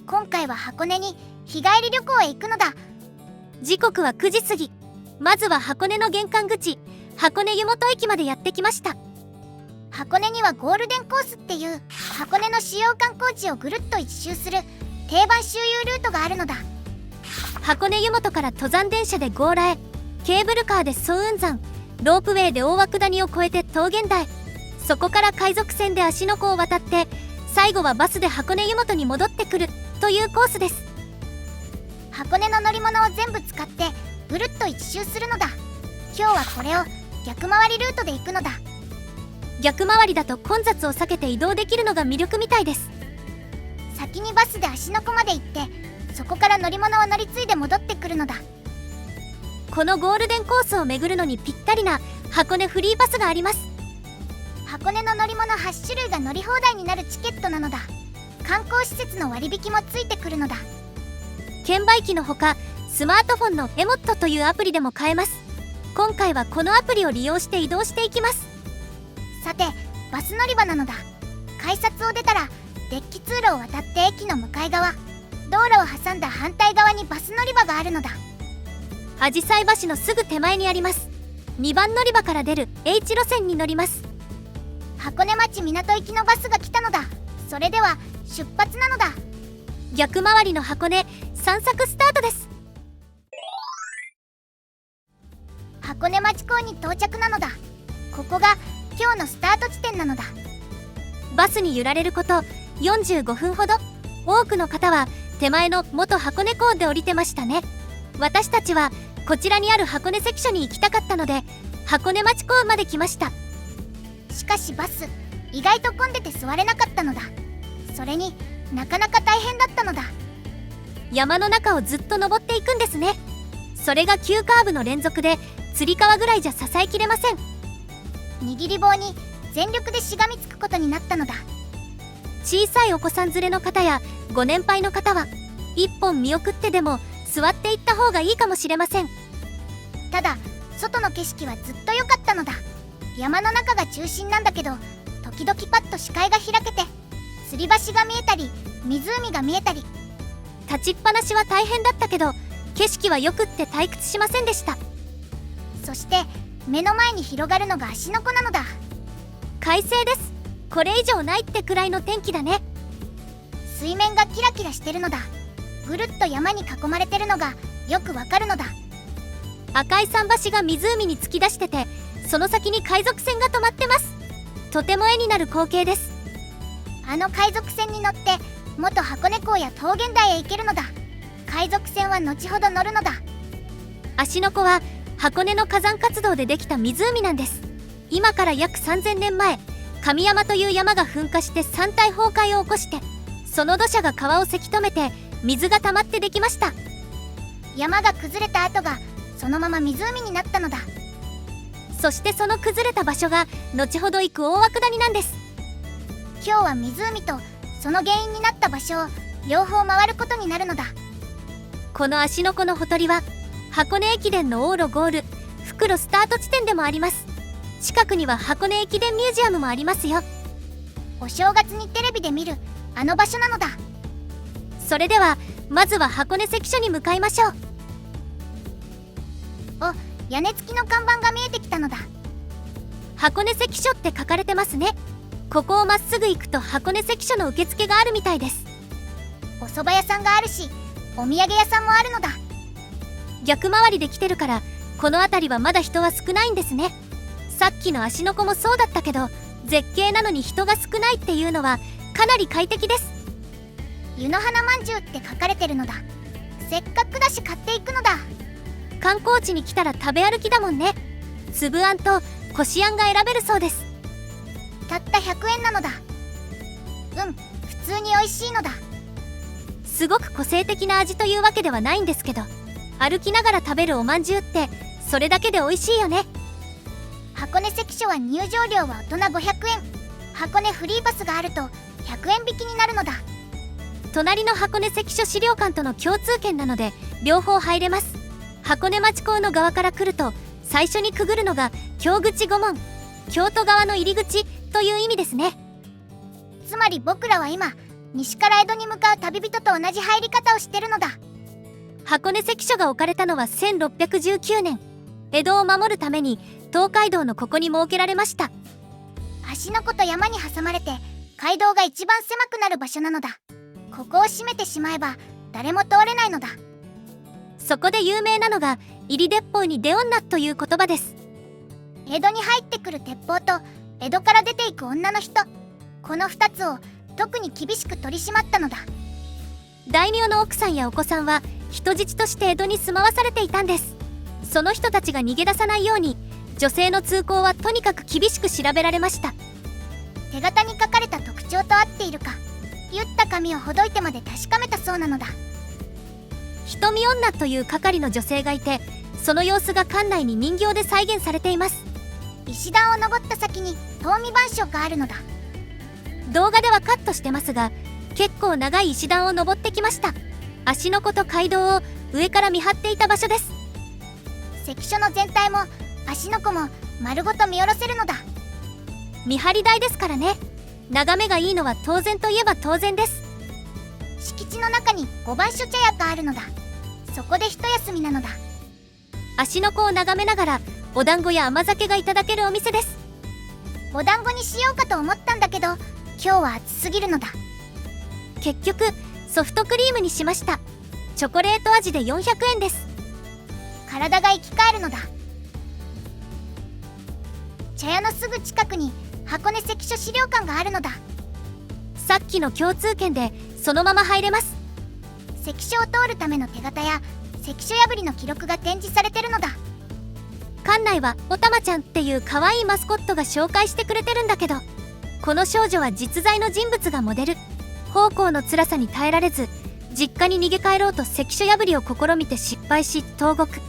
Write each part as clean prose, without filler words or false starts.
今回は箱根に日帰り旅行へ行くのだ。時刻は9時過ぎ。まずは箱根の玄関口、箱根湯本駅までやってきました。箱根にはゴールデンコースっていう箱根の主要観光地をぐるっと一周する定番周遊ルートがあるのだ。箱根湯本から登山電車で強羅へ、ケーブルカーで早雲山、ロープウェイで大涌谷を越えて桃源台、そこから海賊船で芦ノ湖を渡って、最後はバスで箱根湯本に戻ってくるというコースです。箱根の乗り物を全部使ってぐるっと一周するのだ。今日はこれを逆回りルートで行くのだ。逆回りだと混雑を避けて移動できるのが魅力みたいです。先にバスで芦ノ湖まで行って、そこから乗り物を乗り継いで戻ってくるのだ。このゴールデンコースを巡るのにぴったりな箱根フリーパスがあります。箱根の乗り物8種類が乗り放題になるチケットなのだ。観光施設の割引もついてくるのだ。券売機のほか、スマートフォンのエモットというアプリでも買えます。今回はこのアプリを利用して移動していきます。さて、バス乗り場なのだ。改札を出たらデッキ通路を渡って駅の向かい側、道路を挟んだ反対側にバス乗り場があるのだ。紫陽花橋のすぐ手前にあります。2番乗り場から出る H 路線に乗ります。箱根町港行きのバスが来たのだ。それでは出発なのだ。逆回りの箱根散策スタートです。箱根町港に到着なのだ。ここが今日のスタート地点なのだ。バスに揺られること45分ほど。多くの方は手前の元箱根港で降りてましたね。私たちはこちらにある箱根関所に行きたかったので、箱根町港まで来ました。しかしバス意外と混んでて座れなかったのだ。それになかなか大変だったのだ。山の中をずっと登っていくんですね。それが急カーブの連続で、つり革ぐらいじゃ支えきれません。握り棒に全力でしがみつくことになったのだ。小さいお子さん連れの方やご年配の方は一本見送ってでも座っていった方がいいかもしれません。ただ外の景色はずっと良かったのだ。山の中が中心なんだけど、時々パッと視界が開けて吊り橋が見えたり湖が見えたり。立ちっぱなしは大変だったけど、景色はよくって退屈しませんでした。そして目の前に広がるのが芦ノ湖なのだ。快晴です。これ以上ないってくらいの天気だね。水面がキラキラしてるのだ。ぐるっと山に囲まれてるのがよくわかるのだ。赤い桟橋が湖に突き出してて、その先に海賊船が止まってます。とても絵になる光景です。あの海賊船に乗って元箱根港や桃源台へ行けるのだ。海賊船は後ほど乗るのだ。芦ノ湖は箱根の火山活動でできた湖なんです。今から約3000年前、神山という山が噴火して山体崩壊を起こして、その土砂が川をせき止めて水が溜まってできました。山が崩れた跡がそのまま湖になったのだ。そしてその崩れた場所が後ほど行く大涌谷なんです。今日は湖とその原因になった場所を両方回ることになるのだ。この芦ノ湖のほとりは箱根駅伝の往路ゴール、復路スタート地点でもあります。近くには箱根駅伝ミュージアムもありますよ。お正月にテレビで見るあの場所なのだ。それではまずは箱根関所に向かいましょう。お、屋根付きの看板が見えてきたのだ。箱根関所って書かれてますね。ここをまっすぐ行くと箱根関所の受付があるみたいです。お蕎麦屋さんがあるし、お土産屋さんもあるのだ。逆回りで来てるからこの辺りはまだ人は少ないんですね。さっきの芦ノ湖もそうだったけど、絶景なのに人が少ないっていうのはかなり快適です。湯の花まんじゅうって書かれてるのだ。せっかくだし買っていくのだ。観光地に来たら食べ歩きだもんね。粒あんとこしあんが選べるそうです。たった100円なのだ。普通に美味しいのだ。すごく個性的な味というわけではないんですけど、歩きながら食べるおまんじゅうってそれだけで美味しいよね。箱根関所は入場料は大人500円。箱根フリーパスがあると100円引きになるのだ。隣の箱根関所資料館との共通券なので両方入れます。箱根町港の側から来ると最初にくぐるのが京口御門、京都側の入り口という意味ですね。つまり僕らは今西から江戸に向かう旅人と同じ入り方をしてるのだ。箱根関所が置かれたのは1619年。江戸を守るために東海道のここに設けられました。芦ノ湖と山に挟まれて街道が一番狭くなる場所なのだ。ここを閉めてしまえば誰も通れないのだ。そこで有名なのが入り鉄砲に出女という言葉です。江戸に入ってくる鉄砲と江戸から出ていく女の人、この2つを特に厳しく取り締まったのだ。大名の奥さんやお子さんは人質として江戸に住まわされていたんです。その人たちが逃げ出さないように女性の通行はとにかく厳しく調べられました。手形に書かれた特徴と合っているか、言った紙をほどいてまで確かめたそうなのだ。瞳女という係の女性がいて、その様子が館内に人形で再現されています。石段を登った先に遠見番所があるのだ。動画ではカットしてますが、結構長い石段を登ってきました。芦ノ湖と街道を上から見張っていた場所です。関所の全体も芦ノ湖も丸ごと見下ろせるのだ。見張り台ですからね。眺めがいいのは当然といえば当然です。敷地の中に五番所茶屋があるのだ。そこで一休みなのだ。芦ノ湖を眺めながらお団子や甘酒がいただけるお店です。お団子にしようかと思ったんだけど、今日は暑すぎるのだ。結局ソフトクリームにしました。チョコレート味で400円です。体が生き返るのだ。茶屋のすぐ近くに箱根関所資料館があるのだ。さっきの共通券でそのまま入れます。関所を通るための手形や関所破りの記録が展示されてるのだ。館内はおたまちゃんっていう可愛いマスコットが紹介してくれてるんだけど、この少女は実在の人物がモデル。奉公の辛さに耐えられず実家に逃げ帰ろうと関所破りを試みて失敗し投獄。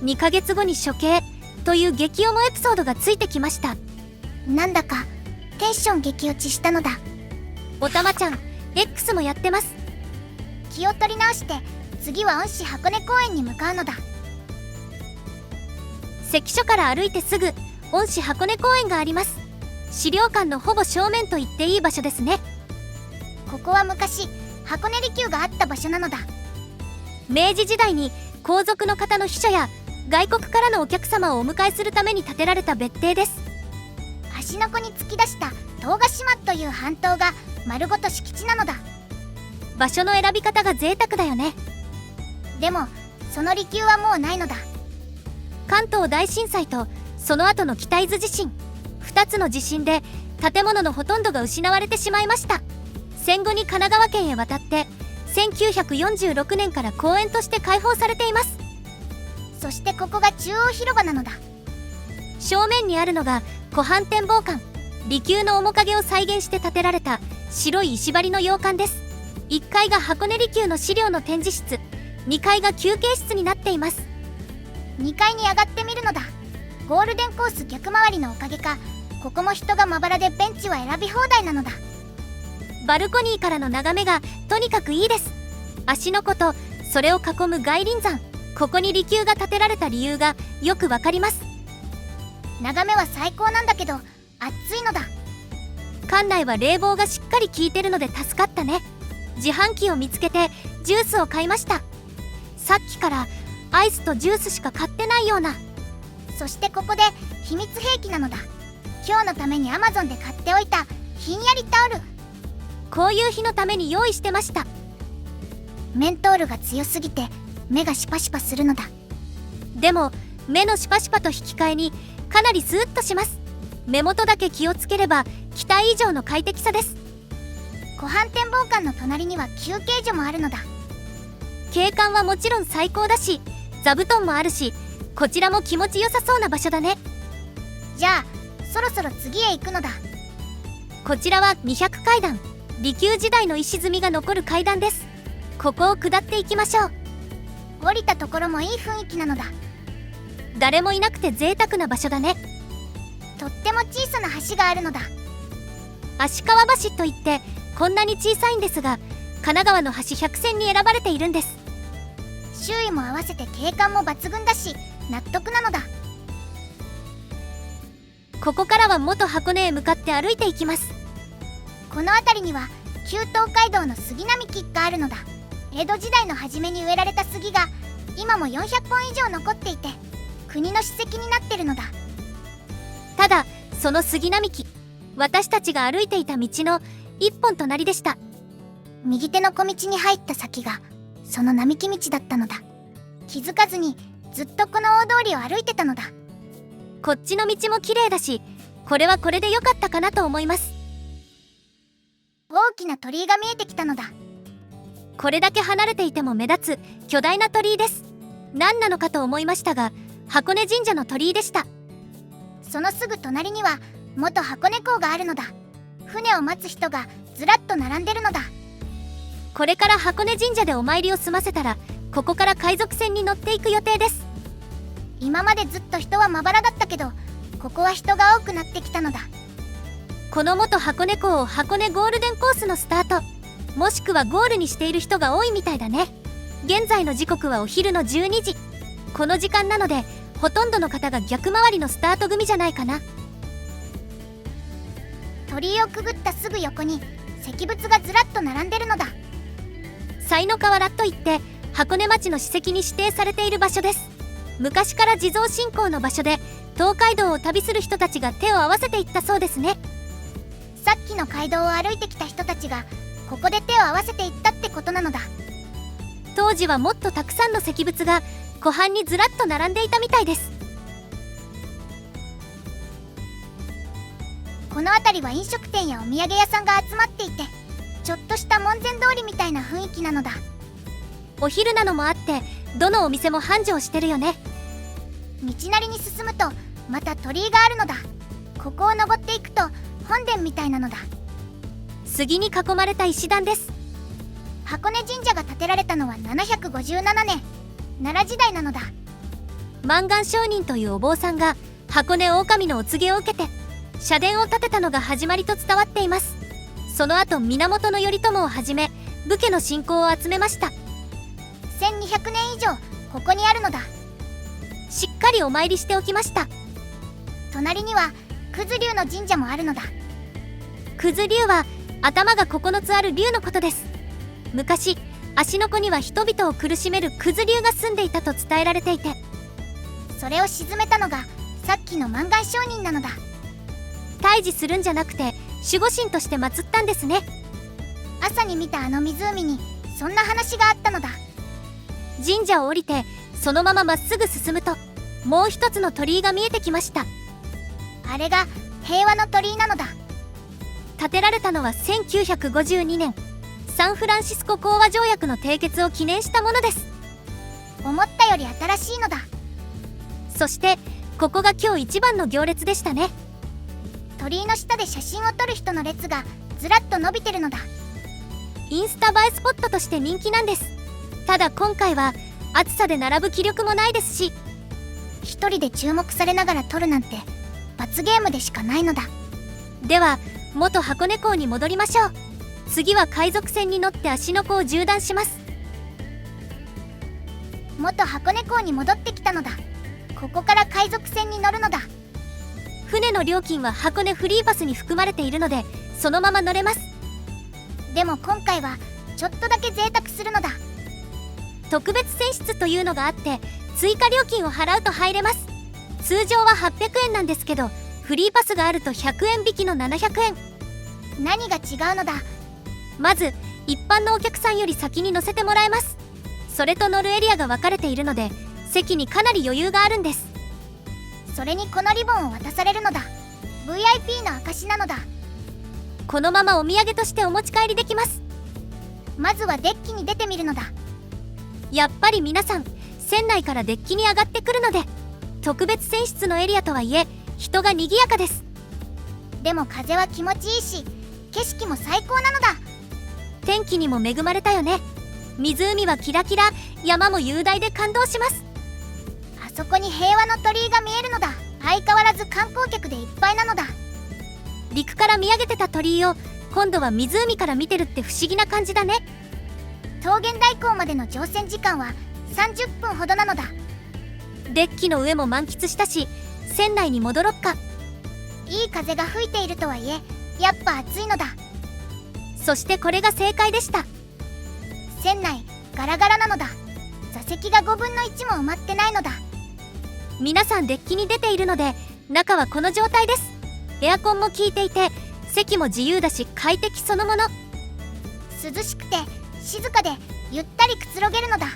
2ヶ月後に処刑という激重エピソードがついてきました。なんだかテンション激落ちしたのだ。おたまちゃん X もやってます。気を取り直して次は恩師箱根公園に向かうのだ。関所から歩いてすぐ恩師箱根公園があります。資料館のほぼ正面と言っていい場所ですね。ここは昔箱根離宮があった場所なのだ。明治時代に皇族の方の秘書や外国からのお客様をお迎えするために建てられた別邸です。芦ノ湖に突き出した東ヶ島という半島が丸ごと敷地なのだ。場所の選び方が贅沢だよね。でもその離宮はもうないのだ。関東大震災とその後の北伊豆地震、2つの地震で建物のほとんどが失われてしまいました。戦後に神奈川県へ渡って1946年から公園として開放されています。そしてここが中央広場なのだ。正面にあるのが湖畔展望館。離宮の面影を再現して建てられた白い石張りの洋館です。1階が箱根離宮の資料の展示室、2階が休憩室になっています。2階に上がってみるのだ。ゴールデンコース逆回りのおかげか、ここも人がまばらでベンチは選び放題なのだ。バルコニーからの眺めがとにかくいいです。芦ノ湖とそれを囲む外輪山、ここに離宮が建てられた理由がよくわかります。眺めは最高なんだけど暑いのだ。館内は冷房がしっかり効いてるので助かったね。自販機を見つけてジュースを買いました。さっきからアイスとジュースしか買ってないような。そしてここで秘密兵器なのだ。今日のために Amazon で買っておいたひんやりタオル。こういう日のために用意してました。メントールが強すぎて目がシパシパするのだ。でも目のシパシパと引き換えにかなりスーッとします。目元だけ気をつければ期待以上の快適さです。湖畔展望館の隣には休憩所もあるのだ。景観はもちろん最高だし、座布団もあるし、こちらも気持ちよさそうな場所だね。じゃあそろそろ次へ行くのだ。こちらは200階段、離宮時代の石積みが残る階段です。ここを下っていきましょう。降りたところもいい雰囲気なのだ。誰もいなくて贅沢な場所だね。とっても小さな橋があるのだ。芦川橋といってこんなに小さいんですが、神奈川の橋100選に選ばれているんです。周囲も合わせて景観も抜群だし納得なのだ。ここからは元箱根へ向かって歩いていきます。この辺りには旧東海道の杉並木があるのだ。江戸時代の初めに植えられた杉が今も400本以上残っていて、国の史跡になってるのだ。ただその杉並木、私たちが歩いていた道の一本隣でした。右手の小道に入った先がその並木道だったのだ。気づかずにずっとこの大通りを歩いてたのだ。こっちの道も綺麗だし、これはこれで良かったかなと思います。大きな鳥居が見えてきたのだ。これだけ離れていても目立つ巨大な鳥居です。何なのかと思いましたが、箱根神社の鳥居でした。そのすぐ隣には元箱根港があるのだ。船を待つ人がずらっと並んでるのだ。これから箱根神社でお参りを済ませたら、ここから海賊船に乗っていく予定です。今までずっと人はまばらだったけど、ここは人が多くなってきたのだ。この元箱根港を箱根ゴールデンコースのスタート、もしくはゴールにしている人が多いみたいだね。現在の時刻はお昼の12時。この時間なのでほとんどの方が逆回りのスタート組じゃないかな。鳥居をくぐったすぐ横に石仏がずらっと並んでるのだ。賽の河原といって箱根町の史跡に指定されている場所です。昔から地蔵信仰の場所で、東海道を旅する人たちが手を合わせていったそうですね。さっきの街道を歩いてきた人たちがここで手を合わせていったってことなのだ。当時はもっとたくさんの石仏が湖畔にずらっと並んでいたみたいです。この辺りは飲食店やお土産屋さんが集まっていて、ちょっとした門前通りみたいな雰囲気なのだ。お昼なのもあってどのお店も繁盛してるよね。道なりに進むとまた鳥居があるのだ。ここを登っていくと本殿みたいなのだ。杉に囲まれた石段です。箱根神社が建てられたのは757年、奈良時代なのだ。満願上人というお坊さんが箱根狼のお告げを受けて社殿を建てたのが始まりと伝わっています。その後源頼朝をはじめ武家の信仰を集めました。1200年以上ここにあるのだ。しっかりお参りしておきました。隣には九頭龍の神社もあるのだ。九頭龍は頭が9つある龍のことです。昔芦ノ湖には人々を苦しめる九頭龍が住んでいたと伝えられていて、それを鎮めたのがさっきの満願上人なのだ。退治するんじゃなくて守護神として祀ったんですね。朝に見たあの湖にそんな話があったのだ。神社を降りてそのまままっすぐ進むともう一つの鳥居が見えてきました。あれが平和の鳥居なのだ。建てられたのは1952年、サンフランシスコ講和条約の締結を記念したものです。思ったより新しいのだ。そしてここが今日一番の行列でしたね。鳥居の下で写真を撮る人の列がずらっと伸びてるのだ。インスタ映えスポットとして人気なんです。ただ今回は暑さで並ぶ気力もないですし、一人で注目されながら撮るなんて罰ゲームでしかないのだ。では元箱根港に戻りましょう。次は海賊船に乗って芦ノ湖を縦断します。元箱根港に戻ってきたのだ。ここから海賊船に乗るのだ。船の料金は箱根フリーパスに含まれているのでそのまま乗れます。でも今回はちょっとだけ贅沢するのだ。特別船室というのがあって追加料金を払うと入れます。通常は800円なんですけどフリーパスがあると100円引きの700円。何が違うのだ。まず一般のお客さんより先に乗せてもらえます。それと乗るエリアが分かれているので席にかなり余裕があるんです。それにこのリボンを渡されるのだ。 VIP の証なのだ。このままお土産としてお持ち帰りできます。まずはデッキに出てみるのだ。やっぱり皆さん船内からデッキに上がってくるので特別船室のエリアとはいえ人が賑やかです。でも風は気持ちいいし景色も最高なのだ。天気にも恵まれたよね。湖はキラキラ、山も雄大で感動します。あそこに平和の鳥居が見えるのだ。相変わらず観光客でいっぱいなのだ。陸から見上げてた鳥居を今度は湖から見てるって不思議な感じだね。桃源台港までの乗船時間は30分ほどなのだ。デッキの上も満喫したし船内に戻ろっか。いい風が吹いているとはいえやっぱ暑いのだ。そしてこれが正解でした。船内ガラガラなのだ。座席が5分の1も埋まってないのだ。皆さんデッキに出ているので中はこの状態です。エアコンも効いていて席も自由だし快適そのもの。涼しくて静かでゆったりくつろげるのだ。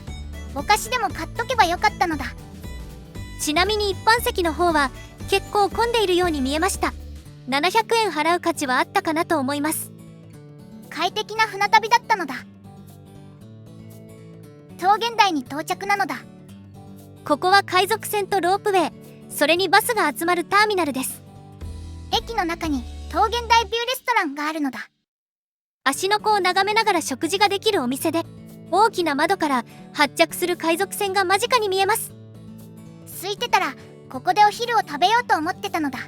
お菓子でも買っとけばよかったのだ。ちなみに一般席の方は結構混んでいるように見えました。700円払う価値はあったかなと思います。快適な船旅だったのだ。桃源台に到着なのだ。ここは海賊船とロープウェイ、それにバスが集まるターミナルです。駅の中に桃源台ビューレストランがあるのだ。芦ノ湖を眺めながら食事ができるお店で、大きな窓から発着する海賊船が間近に見えます。空いてたらここでお昼を食べようと思ってたのだ。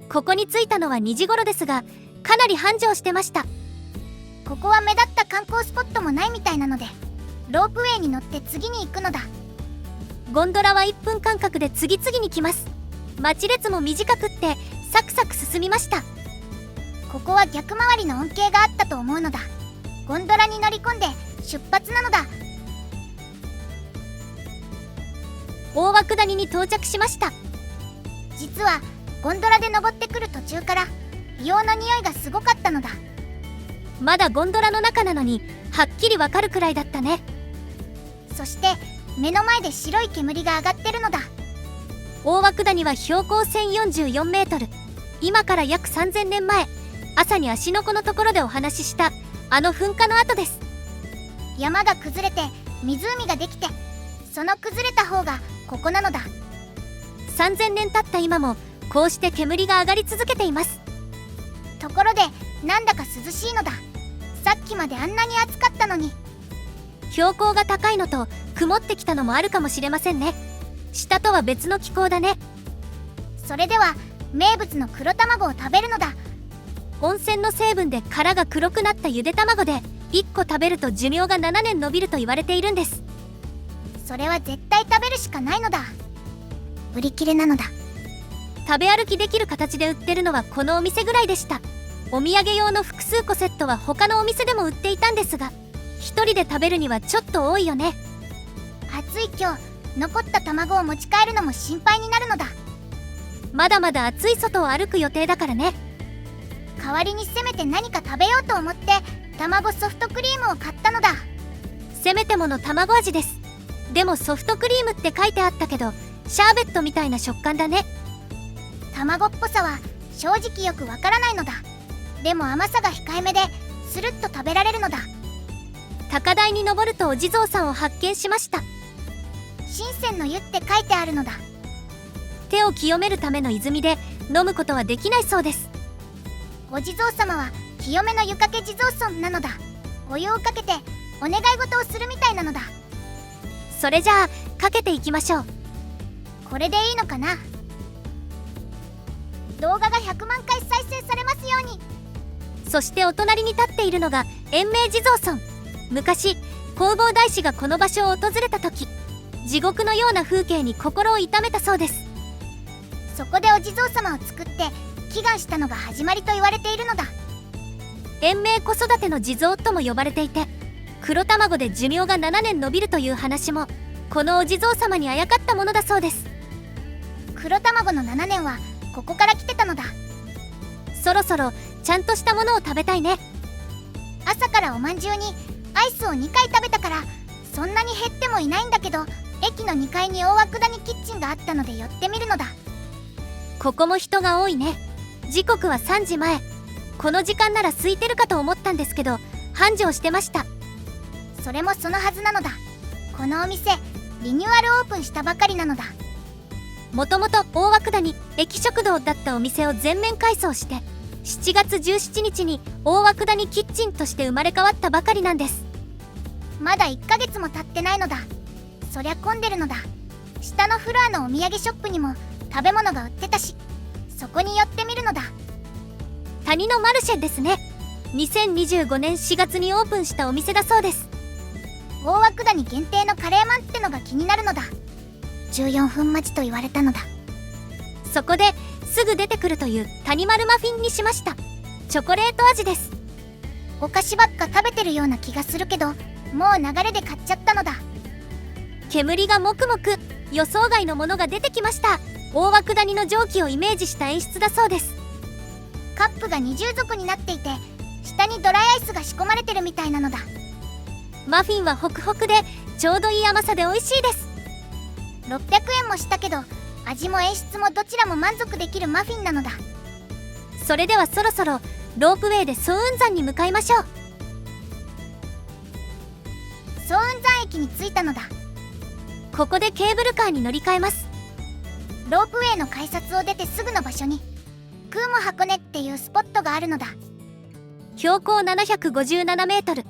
ここに着いたのは2時頃ですが、かなり繁盛してました。ここは目立った観光スポットもないみたいなので、ロープウェイに乗って次に行くのだ。ゴンドラは1分間隔で次々に来ます。待ち列も短くってサクサク進みました。ここは逆回りの恩恵があったと思うのだ。ゴンドラに乗り込んで出発なのだ。大涌谷に到着しました。実はゴンドラで登ってくる途中から硫黄の匂いがすごかったのだ。まだゴンドラの中なのにはっきりわかるくらいだったね。そして目の前で白い煙が上がってるのだ。大涌谷は標高1044メートル。今から約3000年前、朝に芦ノ湖のところでお話ししたあの噴火の後です。山が崩れて湖ができて、その崩れた方がここなのだ。3000年経った今もこうして煙が上がり続けています。ところでなんだか涼しいのだ。さっきまであんなに暑かったのに。標高が高いのと曇ってきたのもあるかもしれませんね。下とは別の気候だね。それでは名物の黒卵を食べるのだ。温泉の成分で殻が黒くなったゆで卵で1個食べると寿命が7年延びると言われているんです。それは絶対食べるしかないのだ。売り切れなのだ。食べ歩きできる形で売ってるのはこのお店ぐらいでした。お土産用の複数個セットは他のお店でも売っていたんですが、一人で食べるにはちょっと多いよね。暑い今日、残った卵を持ち帰るのも心配になるのだ。まだまだ暑い外を歩く予定だからね。代わりにせめて何か食べようと思って卵ソフトクリームを買ったのだ。せめてもの卵味です。でもソフトクリームって書いてあったけど、シャーベットみたいな食感だね。卵っぽさは正直よくわからないのだ。でも甘さが控えめでスルッと食べられるのだ。高台に登るとお地蔵さんを発見しました。神仙の湯って書いてあるのだ。手を清めるための泉で飲むことはできないそうです。お地蔵様は清めの湯かけ地蔵尊なのだ。お湯をかけてお願い事をするみたいなのだ。それじゃあかけていきましょう。これでいいのかな。動画が100万回再生されますように。そしてお隣に立っているのが延命地蔵尊。昔弘法大師がこの場所を訪れた時、地獄のような風景に心を痛めたそうです。そこでお地蔵様を作って祈願したのが始まりと言われているのだ。延命子育ての地蔵とも呼ばれていて、黒卵で寿命が7年延びるという話もこのお地蔵様にあやかったものだそうです。黒卵の7年はここから来てたのだ。そろそろちゃんとしたものを食べたいね。朝からおまんじゅうにアイスを2回食べたからそんなに減ってもいないんだけど、駅の2階に大涌谷キッチンがあったので寄ってみるのだ。ここも人が多いね。時刻は3時前。この時間なら空いてるかと思ったんですけど繁盛してました。それもそのはずなのだ。このお店リニューアルオープンしたばかりなのだ。もともと大涌谷駅食堂だったお店を全面改装して7月17日に大涌谷キッチンとして生まれ変わったばかりなんです。まだ1ヶ月も経ってないのだ。そりゃ混んでるのだ。下のフロアのお土産ショップにも食べ物が売ってたし、そこに寄ってみるのだ。谷のマルシェですね。2025年4月にオープンしたお店だそうです。大涌谷限定のカレーマンってのが気になるのだ。14分待ちと言われたのだ。そこですぐ出てくるという谷丸マフィンにしました。チョコレート味です。お菓子ばっか食べてるような気がするけど、もう流れで買っちゃったのだ。煙がもくもく、予想外のものが出てきました。大涌谷の蒸気をイメージした演出だそうです。カップが二重底になっていて、下にドライアイスが仕込まれてるみたいなのだ。マフィンはホクホクでちょうどいい甘さで美味しいです。600円もしたけど、味も演出もどちらも満足できるマフィンなのだ。それではそろそろロープウェイで早雲山に向かいましょう。早雲山駅に着いたのだ。ここでケーブルカーに乗り換えます。ロープウェイの改札を出てすぐの場所にクーモ箱根っていうスポットがあるのだ。標高757メートル、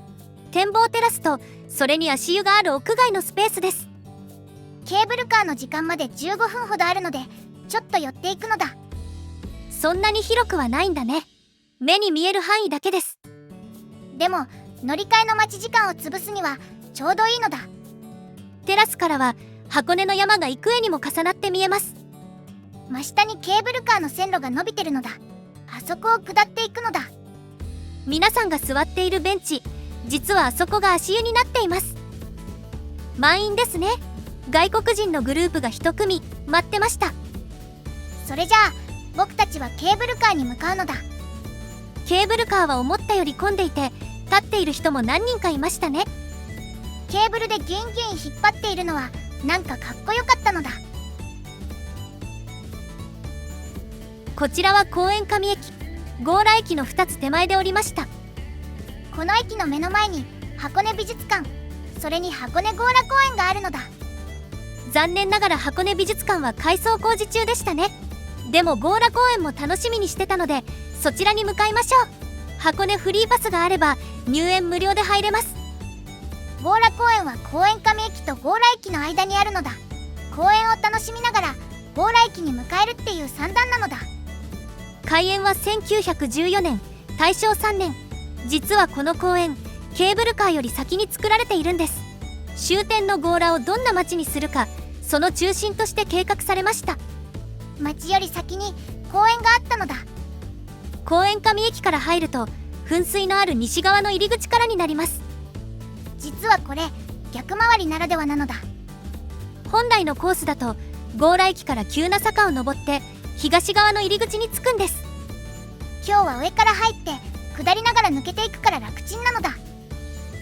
展望テラスとそれに足湯がある屋外のスペースです。ケーブルカーの時間まで15分ほどあるので、ちょっと寄っていくのだ。そんなに広くはないんだね。目に見える範囲だけです。でも乗り換えの待ち時間を潰すにはちょうどいいのだ。テラスからは箱根の山が幾重にも重なって見えます。真下にケーブルカーの線路が伸びてるのだ。あそこを下っていくのだ。皆さんが座っているベンチ、実はあそこが足湯になっています。満員ですね。外国人のグループが一組待ってました。それじゃあ僕たちはケーブルカーに向かうのだ。ケーブルカーは思ったより混んでいて、立っている人も何人かいましたね。ケーブルでギュインギュイン引っ張っているのはなんかかっこよかったのだ。こちらは公園上駅、強羅駅の2つ手前で降りました。この駅の目の前に箱根美術館、それに箱根強羅公園があるのだ。残念ながら箱根美術館は改装工事中でしたね。でも強羅公園も楽しみにしてたので、そちらに向かいましょう。箱根フリーパスがあれば入園無料で入れます。強羅公園は公園上駅と強羅駅の間にあるのだ。公園を楽しみながら強羅駅に向かえるっていう算段なのだ。開園は1914年、大正3年。実はこの公園、ケーブルカーより先に作られているんです。終点の強羅をどんな街にするか、その中心として計画されました。街より先に公園があったのだ。公園上駅から入ると噴水のある西側の入り口からになります。実はこれ逆回りならではなのだ。本来のコースだと強羅駅から急な坂を登って東側の入り口に着くんです。今日は上から入って下りながら抜けていくから楽ちんなのだ。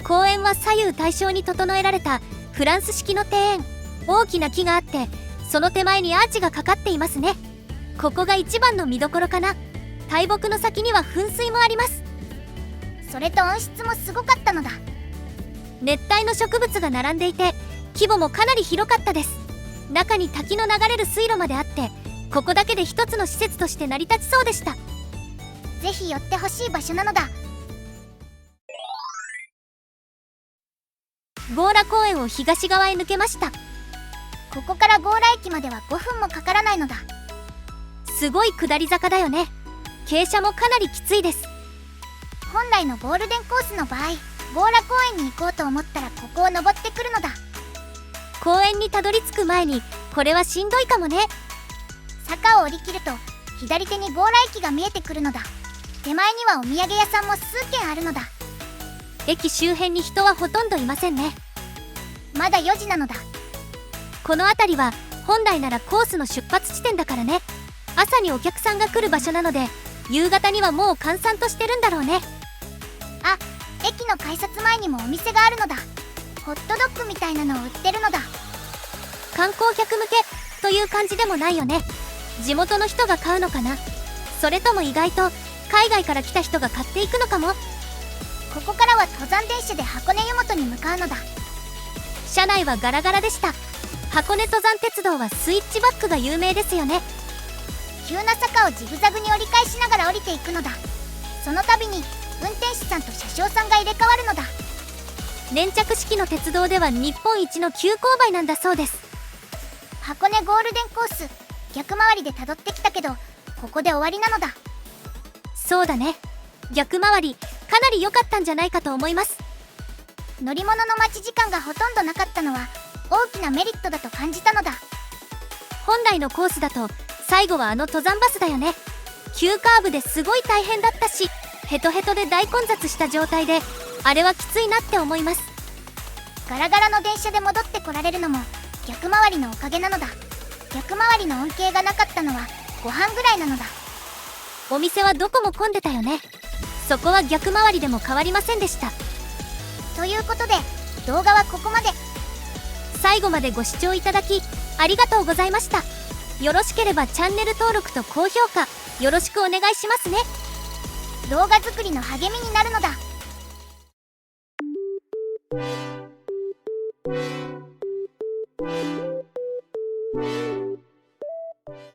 公園は左右対称に整えられたフランス式の庭園。大きな木があって、その手前にアーチがかかっていますね。ここが一番の見どころかな。大木の先には噴水もあります。それと温室もすごかったのだ。熱帯の植物が並んでいて、規模もかなり広かったです。中に滝の流れる水路まであって、ここだけで一つの施設として成り立ちそうでした。ぜひ寄ってほしい場所なのだ。強羅公園を東側へ抜けました。ここから強羅駅までは5分もかからないのだ。すごい下り坂だよね。傾斜もかなりきついです。本来のゴールデンコースの場合、強羅公園に行こうと思ったらここを登ってくるのだ。公園にたどり着く前にこれはしんどいかもね。坂を降り切ると左手に強羅駅が見えてくるのだ。手前にはお土産屋さんも数軒あるのだ。駅周辺に人はほとんどいませんね。まだ4時なのだ。この辺りは本来ならコースの出発地点だからね。朝にお客さんが来る場所なので、夕方にはもう閑散としてるんだろうね。あ、駅の改札前にもお店があるのだ。ホットドッグみたいなのを売ってるのだ。観光客向けという感じでもないよね。地元の人が買うのかな。それとも意外と海外から来た人が買っていくのかも。ここからは登山電車で箱根湯本に向かうのだ。車内はガラガラでした。箱根登山鉄道はスイッチバックが有名ですよね。急な坂をジグザグに折り返しながら降りていくのだ。その度に運転手さんと車掌さんが入れ替わるのだ。粘着式の鉄道では日本一の急勾配なんだそうです。箱根ゴールデンコース、逆回りで辿ってきたけどここで終わりなのだ。そうだね。逆回りかなり良かったんじゃないかと思います。乗り物の待ち時間がほとんどなかったのは大きなメリットだと感じたのだ。本来のコースだと最後はあの登山バスだよね。急カーブですごい大変だったし、ヘトヘトで大混雑した状態であれはきついなって思います。ガラガラの電車で戻ってこられるのも逆回りのおかげなのだ。逆回りの恩恵がなかったのはご飯ぐらいなのだ。お店はどこも混んでたよね。そこは逆回りでも変わりませんでした。ということで動画はここまで。最後までご視聴いただきありがとうございました。よろしければチャンネル登録と高評価よろしくお願いしますね。動画作りの励みになるのだ。